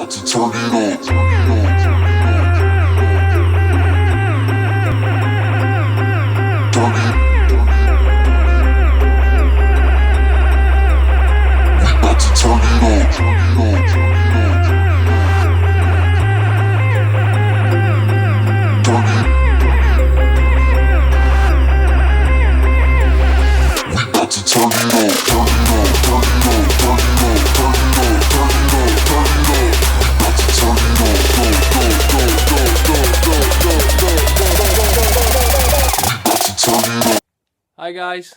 about to turn it up. Hi guys.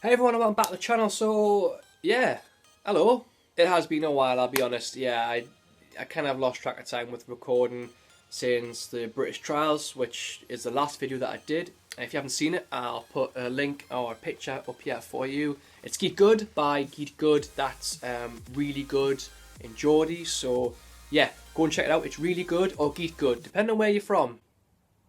Hey everyone, welcome back to the channel. So yeah, hello. It has been a while, I'll be honest. Yeah, I kind of lost track of time with recording since the British trials, which is the last video that I did. And if you haven't seen it, I'll put a link or a picture up here for you. It's Geek Good by Geek Good. That's really good in Geordie. So yeah, go and check it out. It's really good or Geek Good, depending on where you're from.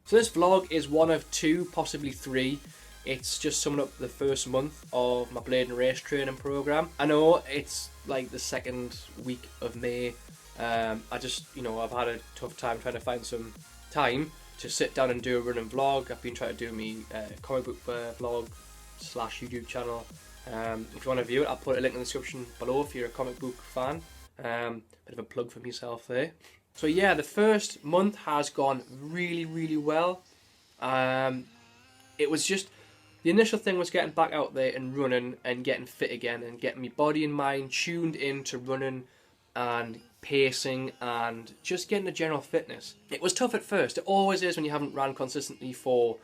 So this vlog is one of two, possibly three. It's just summing up the first month of my Braydon race training program. I know it's like the second week of May. I just, I've had a tough time trying to find some time to sit down and do a running vlog. I've been trying to do me comic book vlog / YouTube channel. If you want to view it, I'll put a link in the description below if you're a comic book fan. Bit of a plug for myself there. So yeah, the first month has gone really, really well. It was just, the initial thing was getting back out there and running and getting fit again and getting my body and mind tuned into running and pacing and just getting the general fitness. It was tough at first. It always is when you haven't ran consistently for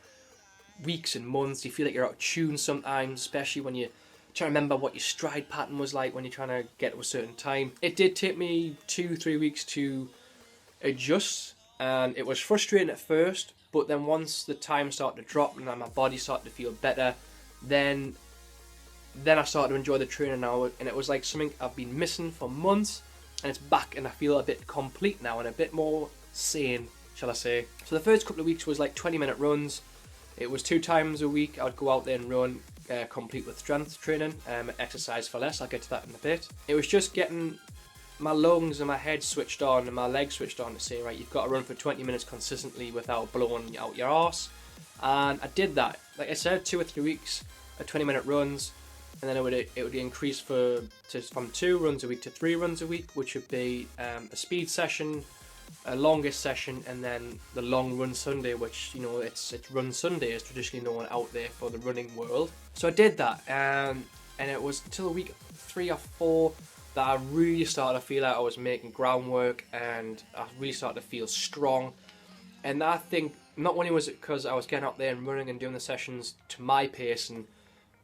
weeks and months. You feel like you're out of tune sometimes, especially when you're trying to remember what your stride pattern was like when you're trying to get to a certain time. It did take me 2-3 weeks to adjust, and it was frustrating at first. But then once the time started to drop and my body started to feel better, then I started to enjoy the training now, and it was like something I've been missing for months, and it's back, and I feel a bit complete now and a bit more sane, shall I say. So the first couple of weeks was like 20-minute runs. It was 2 times a week. I would go out there and run, complete with strength training, exercise for less. I'll get to that in a bit. It was just getting my lungs and my head switched on and my legs switched on to say, right, you've got to run for 20 minutes consistently without blowing out your arse. And I did that. Like I said, 2 or 3 weeks of 20-minute runs, and then it would increase from 2 runs a week to 3 runs a week, which would be a speed session, a longest session, and then the long run Sunday, which, it's Run Sunday is traditionally known out there for the running world. So I did that, and it was until week 3 or 4 that I really started to feel like I was making groundwork, and I really started to feel strong. And I think not only was it because I was getting out there and running and doing the sessions to my pace,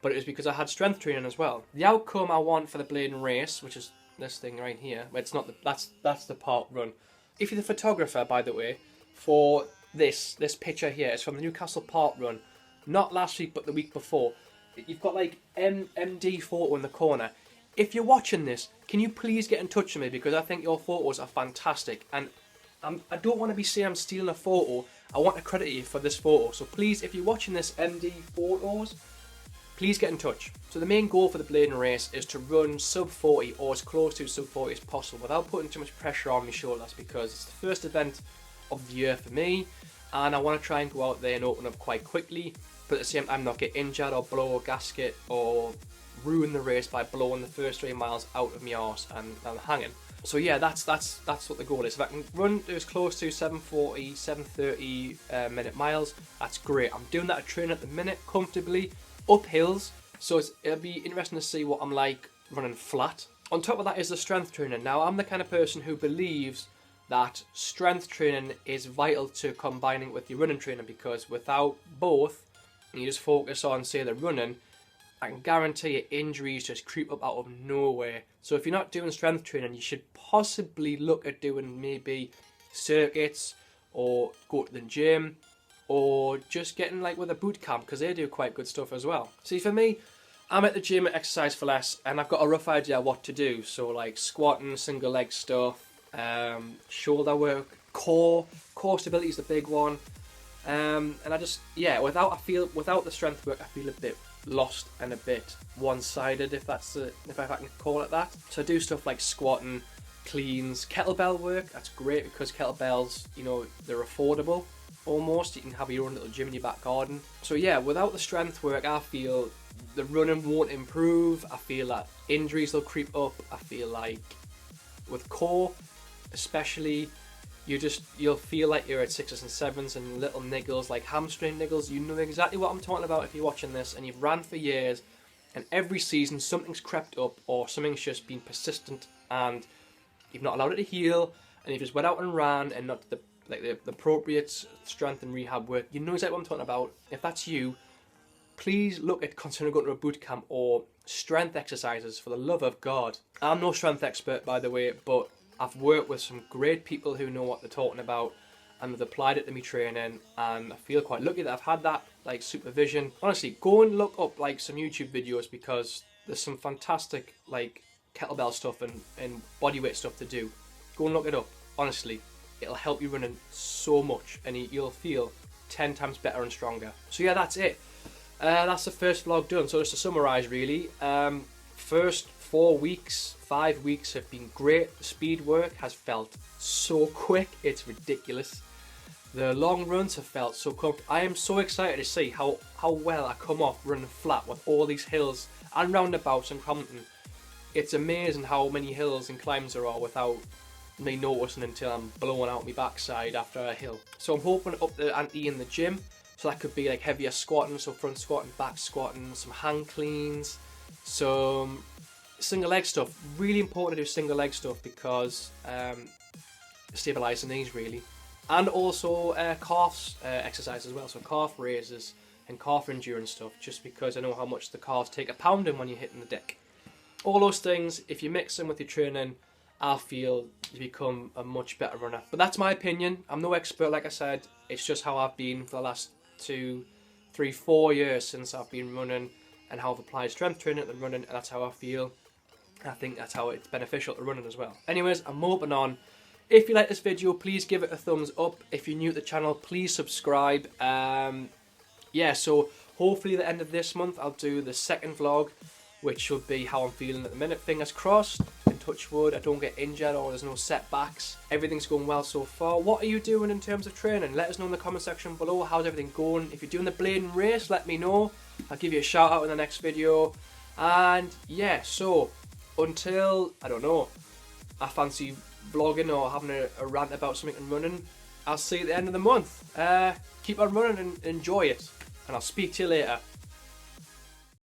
but it was because I had strength training as well. The outcome I want for the Blaydon race, which is this thing right here, it's not that's the park run. If you're the photographer, by the way, for this picture here, it's from the Newcastle park run, not last week but the week before. You've got like MD photo in the corner. If you're watching this, can you please get in touch with me, because I think your photos are fantastic, and I don't want to be saying I'm stealing a photo. I want to credit you for this photo. So please, if you're watching this MD photos, please get in touch. So the main goal for the Blaydon race is to run sub 40 or as close to sub 40 as possible without putting too much pressure on my shoulders, because it's the first event of the year for me, and I want to try and go out there and open up quite quickly, but at the same time not get injured or blow a gasket or ruin the race by blowing the first 3 miles out of my arse and hanging. So yeah, that's what the goal is. If I can run as close to 7:40, 7:30 minute miles, that's great. I'm doing that at training at the minute comfortably up hills, so it'll be interesting to see what I'm like running flat. On top of that is the strength training. Now, I'm the kind of person who believes that strength training is vital to combining with your running training, because without both, and you just focus on, say, the running, I can guarantee you injuries just creep up out of nowhere. So if you're not doing strength training, you should possibly look at doing maybe circuits, or go to the gym, or just getting like with a boot camp, because they do quite good stuff as well. See, for me, I'm at the gym at Exercise for Less, and I've got a rough idea what to do. So like squatting, single leg stuff, shoulder work, core stability is the big one. And I just, yeah, without the strength work, I feel a bit lost and a bit one-sided, if I can call it that. So I do stuff like squatting, cleans, kettlebell work. That's great because kettlebells, you know, they're affordable almost. You can have your own little gym in your back garden. So yeah, without the strength work, I feel the running won't improve. I feel that injuries will creep up. I feel like with core especially, you'll feel like you're at 6s and 7s and little niggles like hamstring niggles. You know exactly what I'm talking about if you're watching this and you've ran for years, and every season something's crept up or something's just been persistent and you've not allowed it to heal, and you've just went out and ran and not the appropriate strength and rehab work. You know exactly what I'm talking about. If that's you, please look at considering going to a boot camp or strength exercises, for the love of God. I'm no strength expert, by the way, but I've worked with some great people who know what they're talking about and they've applied it to me training, and I feel quite lucky that I've had that like supervision. Honestly, go and look up like some YouTube videos because there's some fantastic like kettlebell stuff and bodyweight stuff to do. Go and look it up. Honestly, it'll help you running so much and you'll feel 10 times better and stronger. So yeah, that's it. That's the first vlog done. So just to summarise really, first 5 weeks have been great. The speed work has felt so quick, it's ridiculous. The long runs have felt so comfortable. I am so excited to see how well I come off running flat with all these hills and roundabouts and Compton. It's amazing how many hills and climbs there are without me noticing until I'm blowing out my backside after a hill. So I'm hoping to up the ante in the gym. So that could be like heavier squatting, so front squatting, back squatting, some hand cleans, some single leg stuff. Really important to do single leg stuff because stabilise the knees really. And also calves exercise as well, so calf raises and calf endurance stuff, just because I know how much the calves take a pounding when you're hitting the deck. All those things, if you mix them with your training, I feel you become a much better runner. But that's my opinion. I'm no expert, like I said. It's just how I've been for the last 2, 3, 4 years since I've been running, and how I've applied strength training to running, and that's how I feel. I think that's how it's beneficial to running as well. Anyways, I'm moving on. If you like this video, please give it a thumbs up. If you're new to the channel, please subscribe. Yeah, so hopefully at the end of this month, I'll do the second vlog, which will be how I'm feeling at the minute. Fingers crossed, and touch wood, I don't get injured or there's no setbacks. Everything's going well so far. What are you doing in terms of training? Let us know in the comment section below. How's everything going? If you're doing the Blaydon race, let me know. I'll give you a shout out in the next video. And yeah, so until, I don't know, I fancy vlogging or having a rant about something and running, I'll see you at the end of the month. Keep on running and enjoy it. And I'll speak to you later.